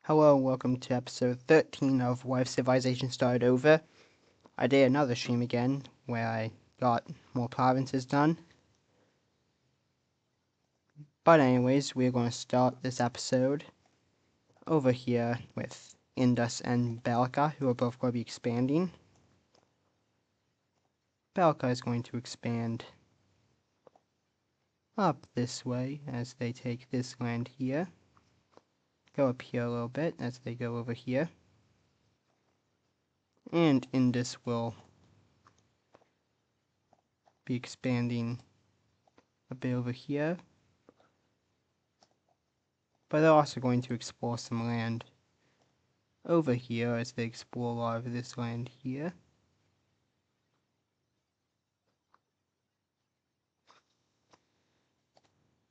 Hello and welcome to episode 13 of Why Civilization Started Over. I did another stream again where I got more provinces done. But anyways, we're going to start this episode over here with Indus and Belka, who are both going to be expanding. Belka is going to expand up this way as they take this land here. Go up here a little bit as they go over here. And Indus will be expanding a bit over here. But they're also going to explore some land over here as they explore a lot of this land here.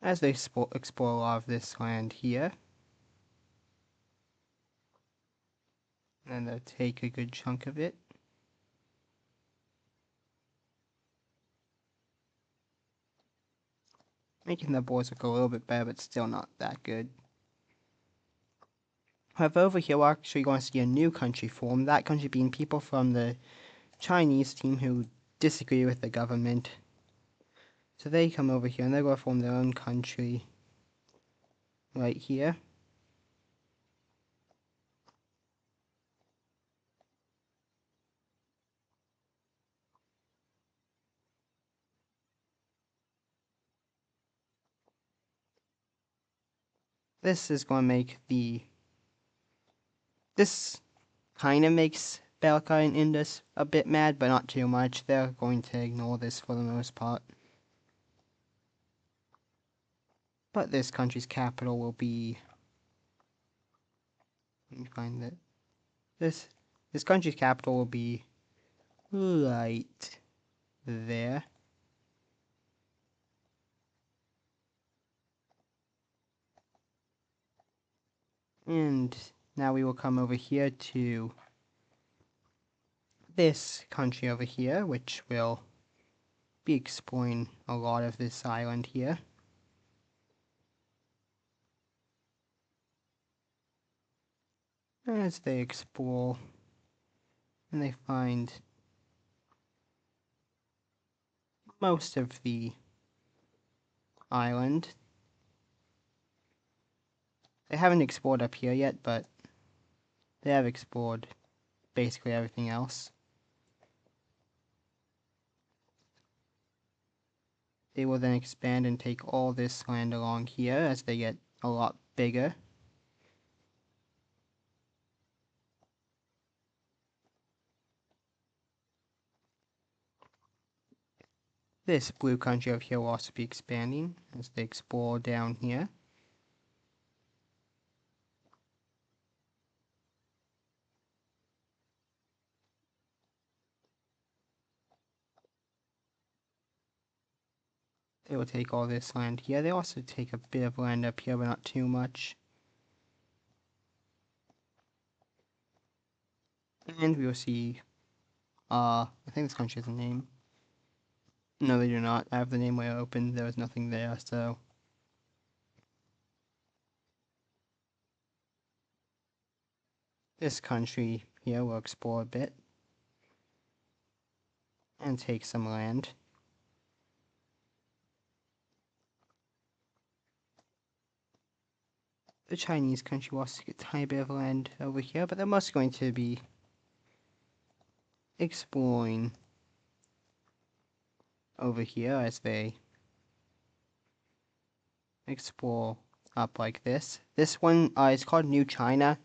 As they explore a lot of this land here. And they'll take a good chunk of it. Making the boards look a little bit better, but still not that good. However, over here we're actually going to see a new country form. That country being people from the Chinese team who disagree with the government. So they come over here and they're going to form their own country right here. This is going to make this kind of makes Belka and Indus a bit mad, but not too much. They're going to ignore this for the most part. But this country's capital will be... Let me find it. This country's capital will be right there. And now we will come over here to this country over here, which will be exploring a lot of this island here. As they explore and they find most of the island. They haven't explored up here yet, but they have explored basically everything else. They will then expand and take all this land along here as they get a lot bigger. This blue country over here will also be expanding as they explore down here. They will take all this land here. They also take a bit of land up here, but not too much. And we will see, I think this country has a name. No, they do not. I have the name way open. There was nothing there, so... This country here will explore a bit. And take some land. The Chinese country will also get a tiny bit of land over here, but they're mostly going to be exploring over here as they explore up like this. This one is called New China.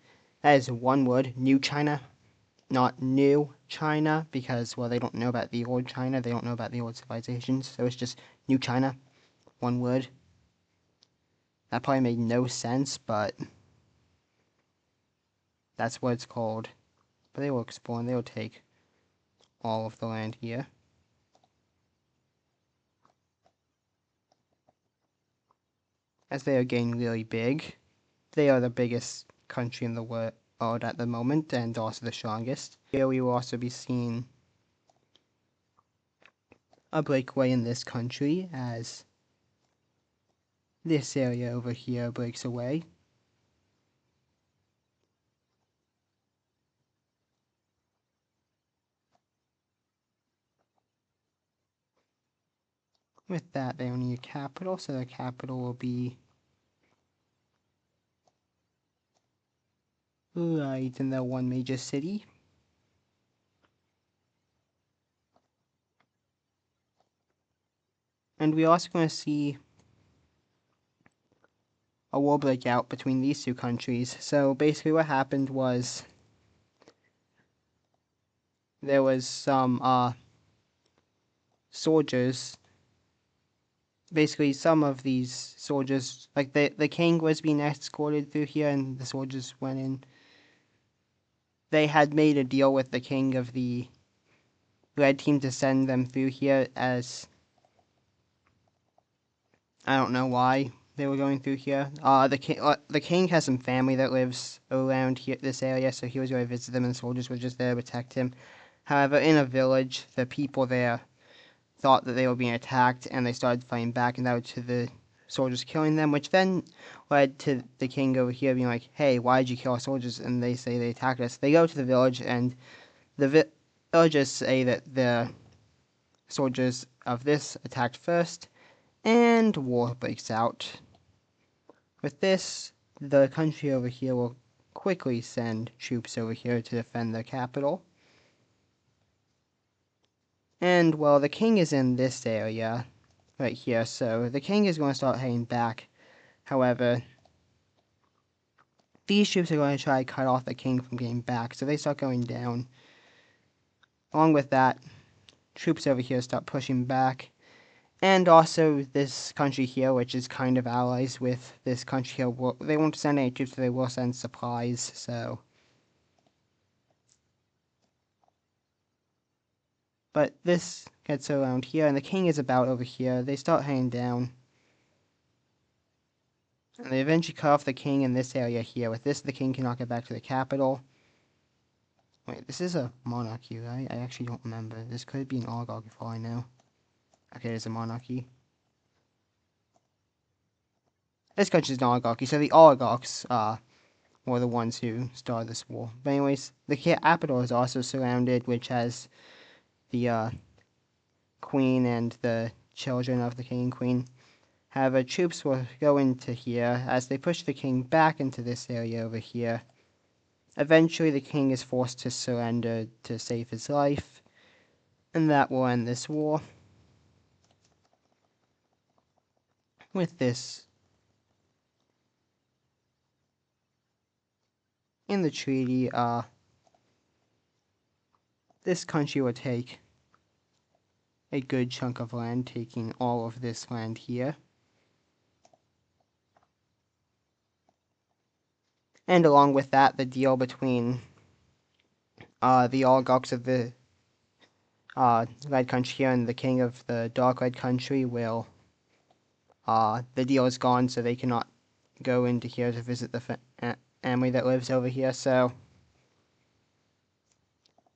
That is one word, New China, not New China, because, well, they don't know about the old China, they don't know about the old civilizations, so it's just New China, one word. That probably made no sense, but that's what it's called. But they will explore and they will take all of the land here. As they are getting really big, they are the biggest country in the world at the moment, and also the strongest. Here we will also be seeing a breakaway in this country, as this area over here breaks away. With that, they will need a capital, so the capital will be right in the one major city. And we're also going to see a war break out between these two countries. So basically what happened was there was some soldiers. Basically some of these soldiers, like the king was being escorted through here and the soldiers went in. They had made a deal with the king of the red team to send them through here, as I don't know why they were going through here. The king has some family that lives around here, this area, so he was going to visit them, and the soldiers were just there to protect him. However, in a village, the people there thought that they were being attacked, and they started fighting back, and that led to the soldiers killing them, which then led to the king over here being like, "Hey, why did you kill our soldiers?" And they say they attacked us. They go to the village, and the villagers say that the soldiers of this attacked first, and war breaks out. With this, the country over here will quickly send troops over here to defend their capital. And, well, the king is in this area right here, so the king is going to start heading back. However, these troops are going to try to cut off the king from getting back, so they start going down. Along with that, troops over here start pushing back. And also this country here, which is kind of allies with this country here, they won't send any troops, but they will send supplies, so. But this gets around here, and the king is about over here. They start heading down. And they eventually cut off the king in this area here. With this, the king cannot get back to the capital. Wait, this is a monarchy, right? I actually don't remember. This could be an oligarchy for all I know. Okay, it's a monarchy. This country is an oligarchy, so the oligarchs were the ones who started this war. But anyways, the capital is also surrounded, which has the queen and the children of the king and queen. However, troops will go into here as they push the king back into this area over here. Eventually, the king is forced to surrender to save his life, and that will end this war. With this, in the treaty, this country will take a good chunk of land, taking all of this land here. And along with that, the deal between the oligarchs of the red country here and the king of the dark red country will, the deal is gone, so they cannot go into here to visit the family that lives over here, so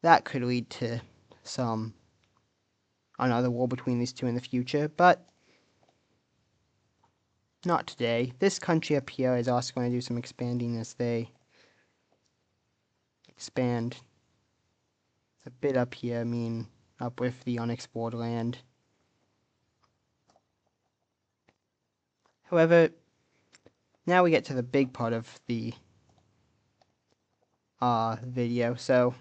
that could lead to another war between these two in the future, but not today. This country up here is also going to do some expanding as they expand a bit up here, I mean up with the unexplored land. However, now we get to the big part of the video. So,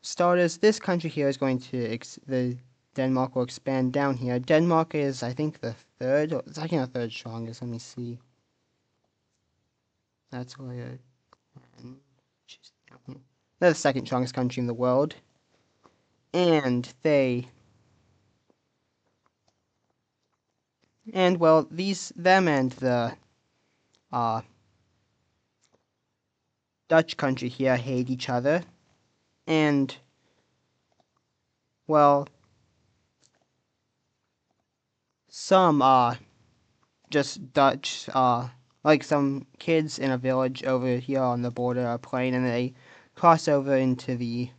starters, this country here is going to, the Denmark will expand down here. Denmark is, I think, the third, or second or third strongest, let me see. That's where they're the second strongest country in the world. And well, them and the Dutch country here hate each other. And, well, some, just Dutch, like some kids in a village over here on the border are playing, and they cross over into the,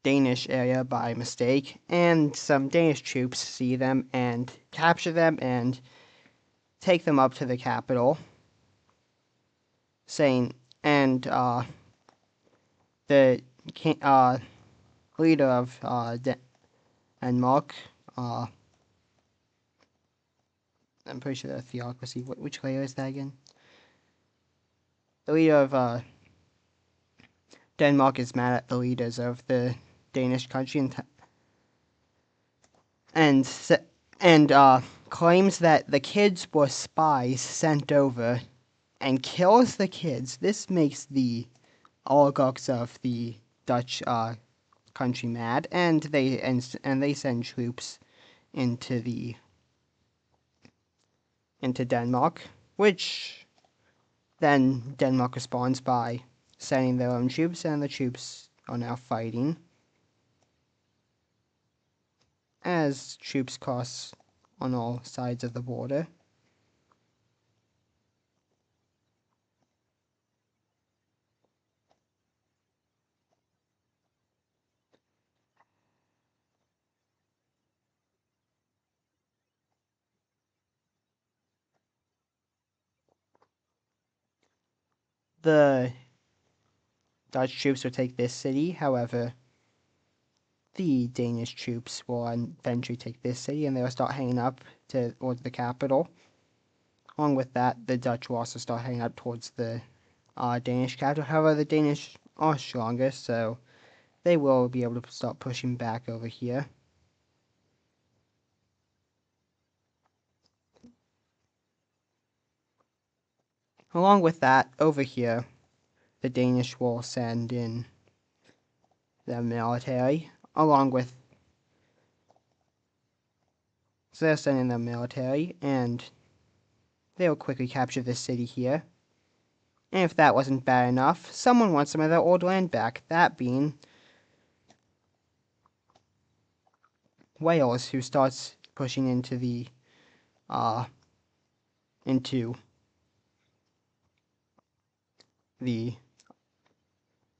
Danish area by mistake, and some Danish troops see them and capture them and take them up to the capital, saying, and, the king, leader of Denmark. I'm pretty sure that's theocracy. Which layer is that again? The leader of Denmark is mad at the leaders of the Danish country and claims that the kids were spies sent over and kills the kids. This makes the oligarchs of the Dutch country mad, and they send troops into Denmark, which then Denmark responds by sending their own troops, and the troops are now fighting as troops cross on all sides of the border. The Dutch troops will take this city, however, the Danish troops will eventually take this city and they will start hanging up towards the capital. Along with that, the Dutch will also start heading up towards the Danish capital. However, the Danish are stronger, so they will be able to start pushing back over here. Along with that, over here, the Danish will send in the military, so they're sending the military, and they will quickly capture this city here. And if that wasn't bad enough, someone wants some of their old land back, that being Wales, who starts pushing into the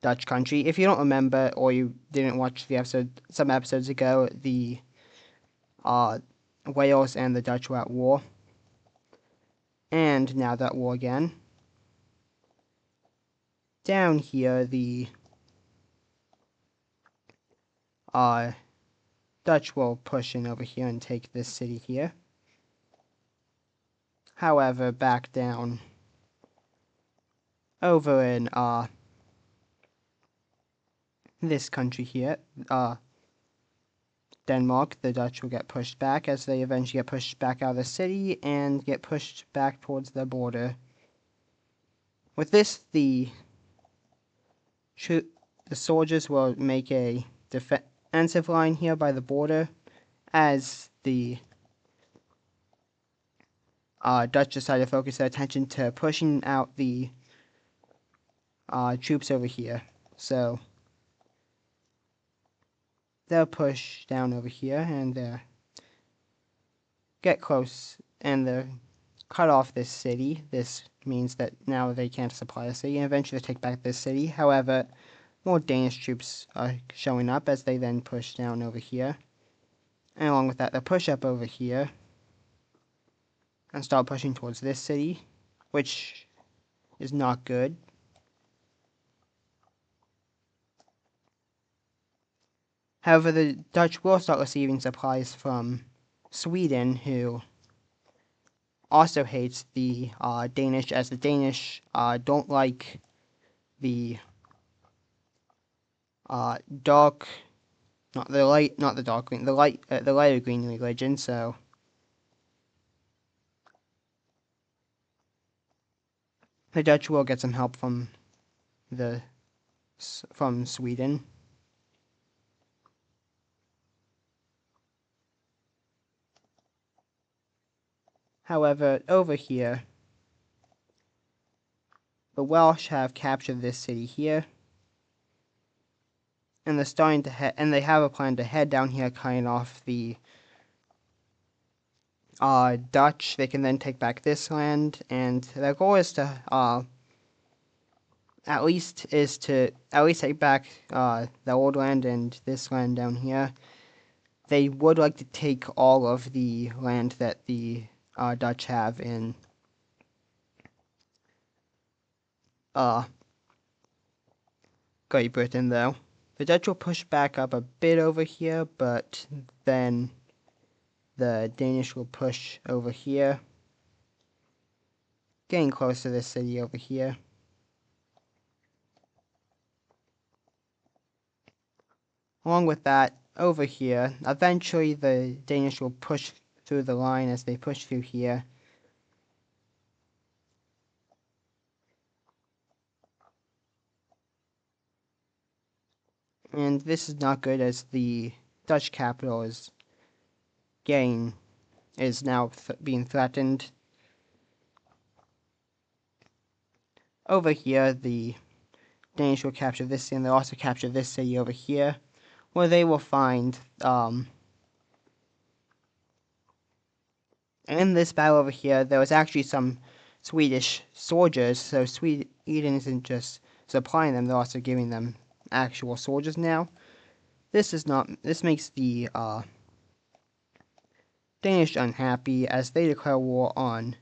Dutch country. If you don't remember, or you didn't watch the episode some episodes ago, the Wales and the Dutch were at war, and now they're at war again. Down here, the Dutch will push in over here and take this city here. However, back down over in this country here, Denmark, the Dutch will get pushed back as they eventually get pushed back out of the city and get pushed back towards the border. With this, the soldiers will make a defensive line here by the border as the Dutch decide to focus their attention to pushing out the troops over here. So they'll push down over here and get close and they'll cut off this city. This means that now they can't supply the city and eventually take back this city. However, more Danish troops are showing up as they then push down over here. And along with that, they'll push up over here and start pushing towards this city, which is not good. However, the Dutch will start receiving supplies from Sweden, who also hates the Danish, as the Danish don't like the dark, not the dark green, the lighter green religion. So the Dutch will get some help from Sweden. However, over here, the Welsh have captured this city here, and they're starting to and they have a plan to head down here, cutting off the Dutch. They can then take back this land, and their goal is to at least take back the old land and this land down here. They would like to take all of the land that the Dutch have in Great Britain, though. The Dutch will push back up a bit over here, but then the Danish will push over here, getting close to this city over here. Along with that, over here, eventually the Danish will push through the line as they push through here. And this is not good as the Dutch capital is now being threatened. Over here, the Danish will capture this city, and they'll also capture this city over here, where they will find, in this battle over here, there was actually some Swedish soldiers, so Sweden isn't just supplying them, they're also giving them actual soldiers now. This makes the Danish unhappy as they declare war on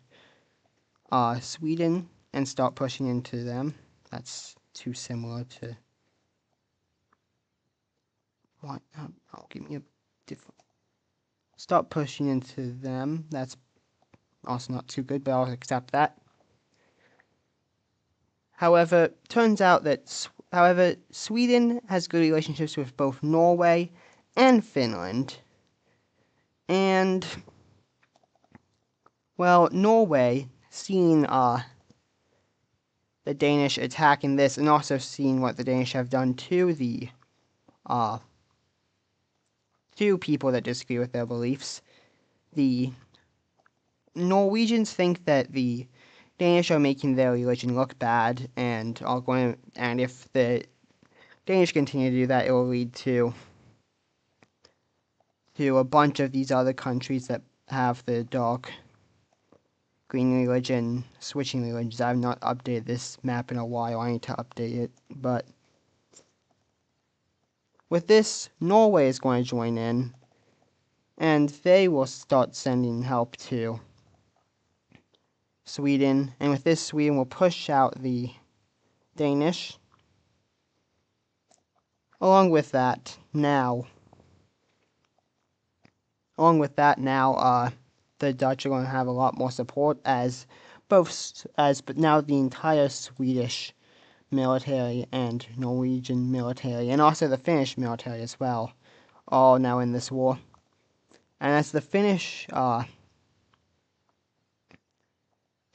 Sweden and start pushing into them. That's too similar to what? Give me a different. Start pushing into them. That's also not too good, but I'll accept that. However, turns out that Sweden has good relationships with both Norway and Finland. And, well, Norway, seeing the Danish attacking this, and also seeing what the Danish have done to the to people that disagree with their beliefs, the Norwegians think that the Danish are making their religion look bad, and if the Danish continue to do that, it will lead to a bunch of these other countries that have the dark green religion switching religions. I have not updated this map in a while. I need to update it, but with this, Norway is going to join in, and they will start sending help to Sweden, and with this, Sweden will push out the Danish. Along with that, now, the Dutch are going to have a lot more support but now the entire Swedish military and Norwegian military, and also the Finnish military as well, all now in this war. And as the Finnish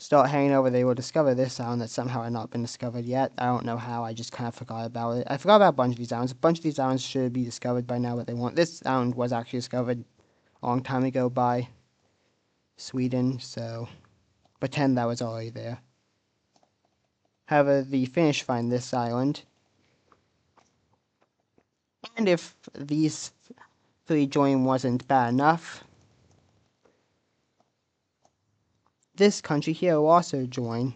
start heading over, they will discover this island that somehow had not been discovered yet. I don't know how, I just kind of forgot about it. I forgot about a bunch of these islands. A bunch of these islands should be discovered by now, but they won't. This island was actually discovered a long time ago by Sweden, so pretend that was already there. However, the Finnish find this island, and if these three join wasn't bad enough, this country here will also join,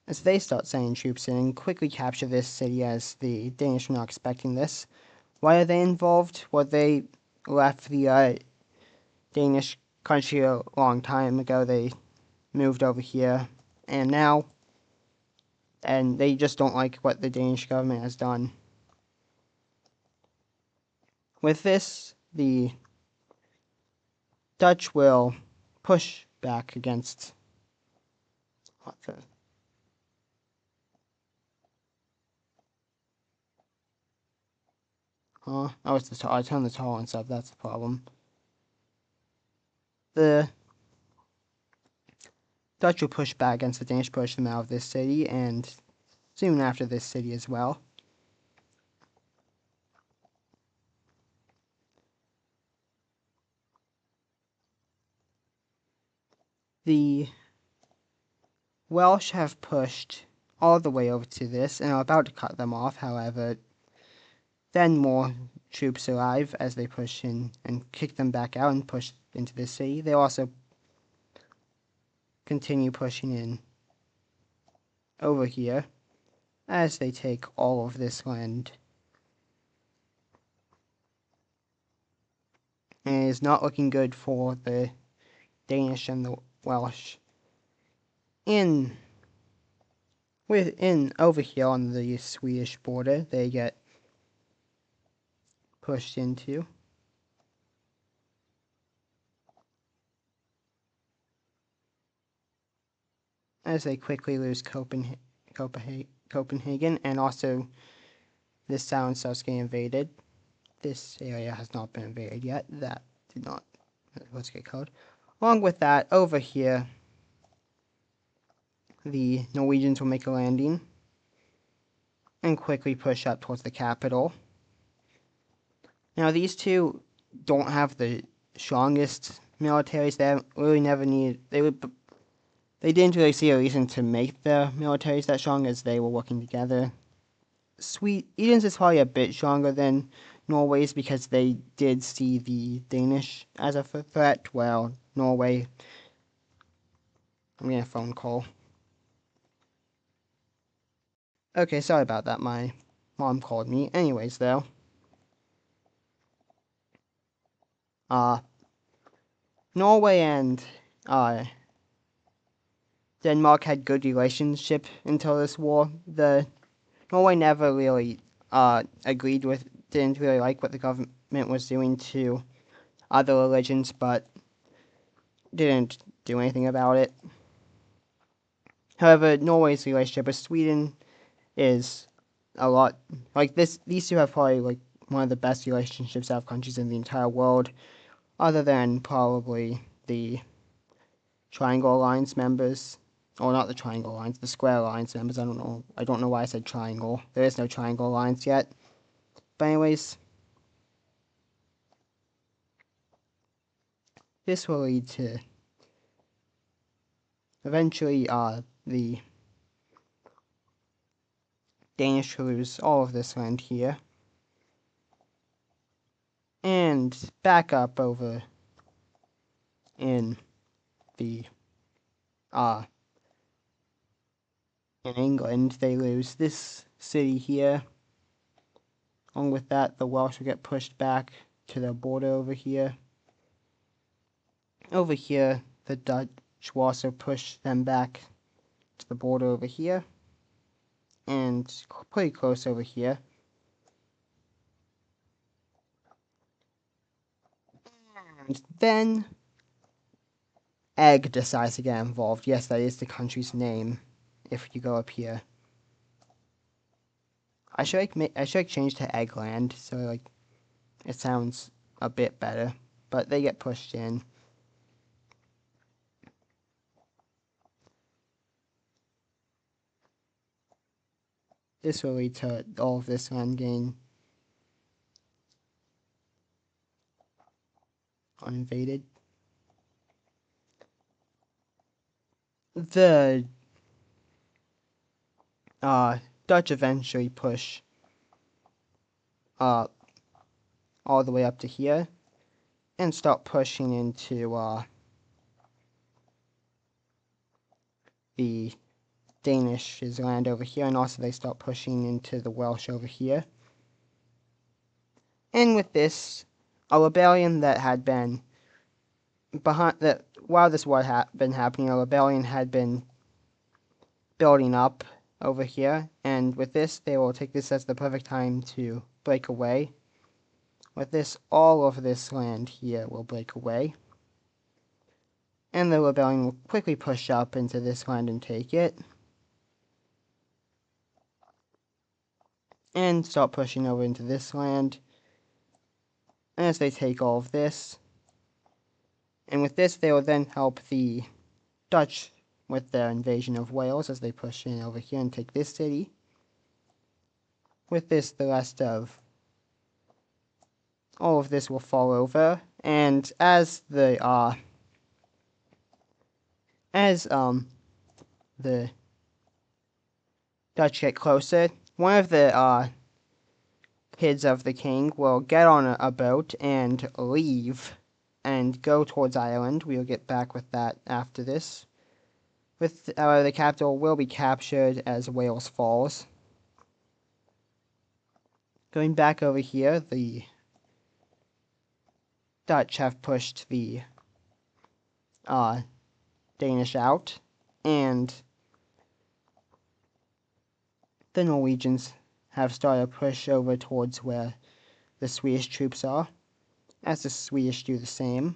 as they start sending troops in and quickly capture this city, as the Danish were not expecting this. Why are they involved? Well, they left the Danish country a long time ago. They moved over here, and they just don't like what the Danish government has done. With this, the Dutch will push back against oh, it's the I turned the tolerance up, that's the problem. The Dutch will push back against the Danish, push them out of this city, and soon after this city as well. The Welsh have pushed all the way over to this and are about to cut them off. However, then more troops arrive as they push in and kick them back out and push into the city. They also continue pushing in over here as they take all of this land. And it is not looking good for the Danish and the Welsh. Over here on the Swedish border, they get pushed into. As they quickly lose Copenhagen, and also this town starts getting invaded. This area has not been invaded yet. That did not. Let's get code. Along with that, over here, the Norwegians will make a landing and quickly push up towards the capital. Now, these two don't have the strongest militaries. They really never need. They didn't really see a reason to make their militaries that strong as they were working together. Sweden's is probably a bit stronger than Norway's because they did see the Danish as a threat, while Norway... I'm getting a phone call. Okay, sorry about that. My mom called me. Anyways, though. Norway and Denmark had good relationship until this war. Norway never really didn't really like what the government was doing to other religions, but didn't do anything about it. However, Norway's relationship with Sweden is a lot like this. These two have probably like one of the best relationships out of countries in the entire world, other than probably the Triangle Alliance members. Or not the Triangle Alliance, the Square Alliance members. I don't know why I said Triangle. There is no Triangle Alliance yet. But anyways, this will lead to eventually the Danish will lose all of this land here. And back up over in the in England, they lose this city here. Along with that, the Welsh will get pushed back to the border over here. Over here, the Dutch will also push them back to the border over here. And pretty close over here. And then Egg decides to get involved. Yes, that is the country's name. If you go up here, I should change to Eggland so like it sounds a bit better. But they get pushed in. This will lead to all of this land getting uninvaded. The Dutch eventually push all the way up to here and start pushing into the Danish's land over here, and also they start pushing into the Welsh over here. And with this, a rebellion that had been while this war had been happening, a rebellion had been building up over here, and with this, they will take this as the perfect time to break away. With this, all of this land here will break away, and the rebellion will quickly push up into this land and take it, and start pushing over into this land. As they take all of this, and with this, they will then help the Dutch with their invasion of Wales as they push in over here and take this city. With this, the rest of all of this will fall over, and as the Dutch get closer, one of the kids of the king will get on a boat and leave and go towards Ireland. We'll get back with that after this. With the capital will be captured as Wales falls. Going back over here, the Dutch have pushed the Danish out, and the Norwegians have started a push over towards where the Swedish troops are, as the Swedish do the same.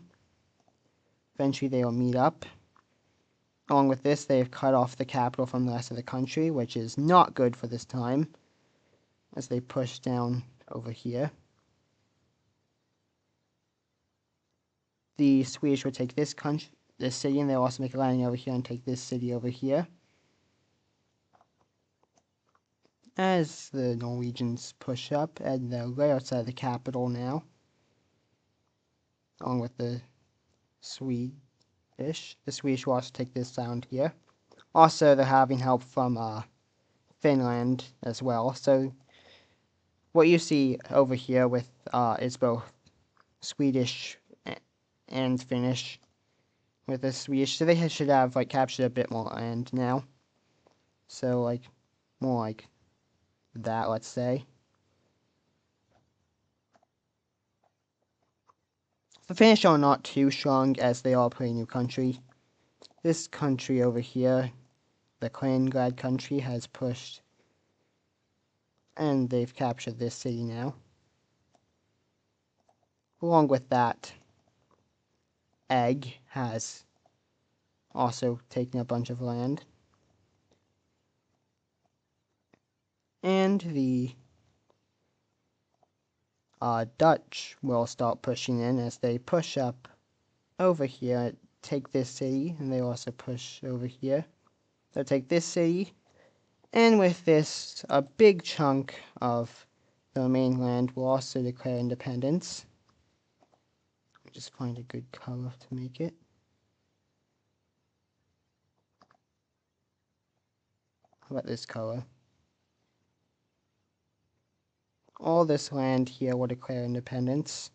Eventually they will meet up. Along with this, they have cut off the capital from the rest of the country, which is not good for this time, as they push down over here. The Swedish will take this city, and they'll also make a landing over here and take this city over here. As the Norwegians push up, and they're right outside the capital now, along with the Swedish. The Swedish will also take this island here. Also, they're having help from Finland as well. So, what you see over here with is both Swedish and Finnish with the Swedish. So they should have like captured a bit more land now. So like more like that, let's say. The Finnish are not too strong as they are a pretty new country. This country over here, the Kaliningrad country, has pushed and they've captured this city now. Along with that, Egg has also taken a bunch of land. And the Dutch will start pushing in as they push up over here, take this city, and they also push over here. They'll take this city, and with this, a big chunk of the mainland will also declare independence. Just find a good color to make it. How about this color? All this land here will declare independence.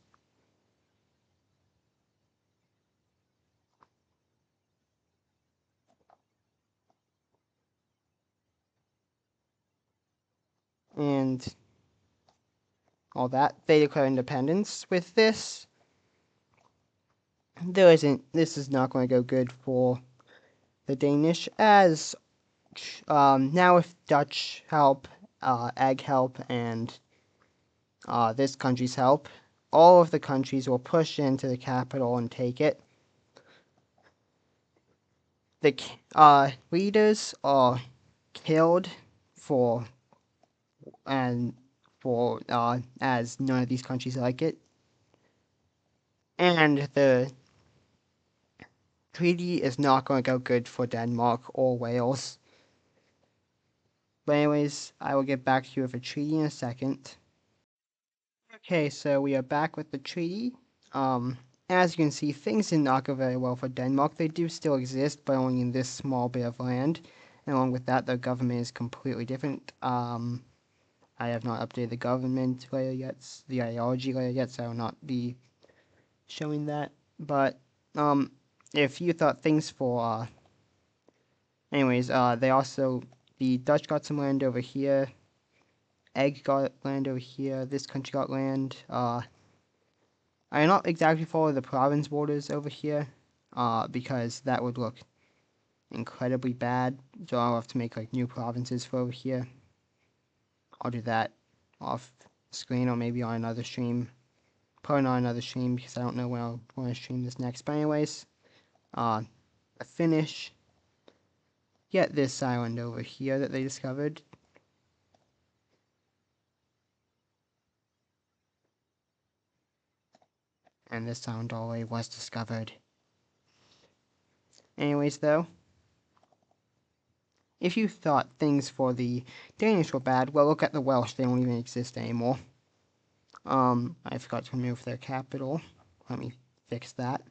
And all that, they declare independence. With this, this is not going to go good for the Danish, as now with Dutch help, Egg help, and this country's help, all of the countries will push into the capital and take it. The leaders are killed as none of these countries like it, and the treaty is not going to go good for Denmark or Wales. But anyways, I will get back to you with a treaty in a second. Okay, so we are back with the treaty. As you can see, things did not go very well for Denmark. They do still exist, but only in this small bit of land. And along with that, their government is completely different. I have not updated the government layer yet, the ideology layer yet, so I will not be showing that. But if you thought things for anyways, the Dutch got some land over here. Egg got land over here. This country got land. I not exactly follow the province borders over here, because that would look incredibly bad. So I'll have to make like new provinces for over here. I'll do that off screen or maybe on another stream. Probably not another stream because I don't know when I'll want to stream this next. But anyways, finish. Get this island over here that they discovered. And this island already was discovered. Anyways, though, if you thought things for the Danish were bad, well, look at the Welsh. They don't even exist anymore. I forgot to remove their capital. Let me fix that.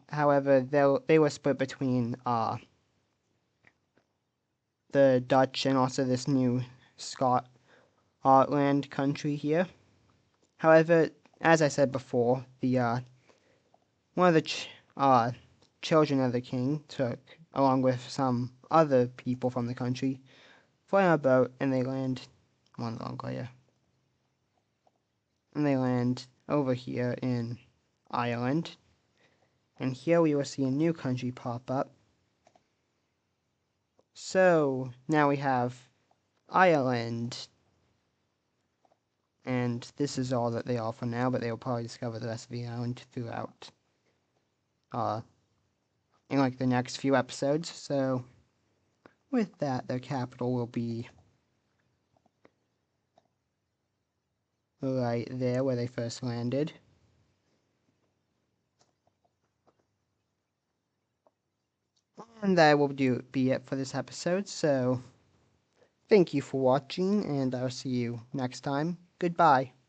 However, they were split between the Dutch and also this new Scotland country here. However, as I said before, the one of the children of the king took, along with some other people from the country, fly on a boat and they land one long layer. And they land over here in Ireland. And here we will see a new country pop up. So now we have Ireland. And this is all that they are for now, but they will probably discover the rest of the island throughout in like the next few episodes. So with that, their capital will be right there where they first landed. And that will be it for this episode. So thank you for watching, and I'll see you next time. Goodbye.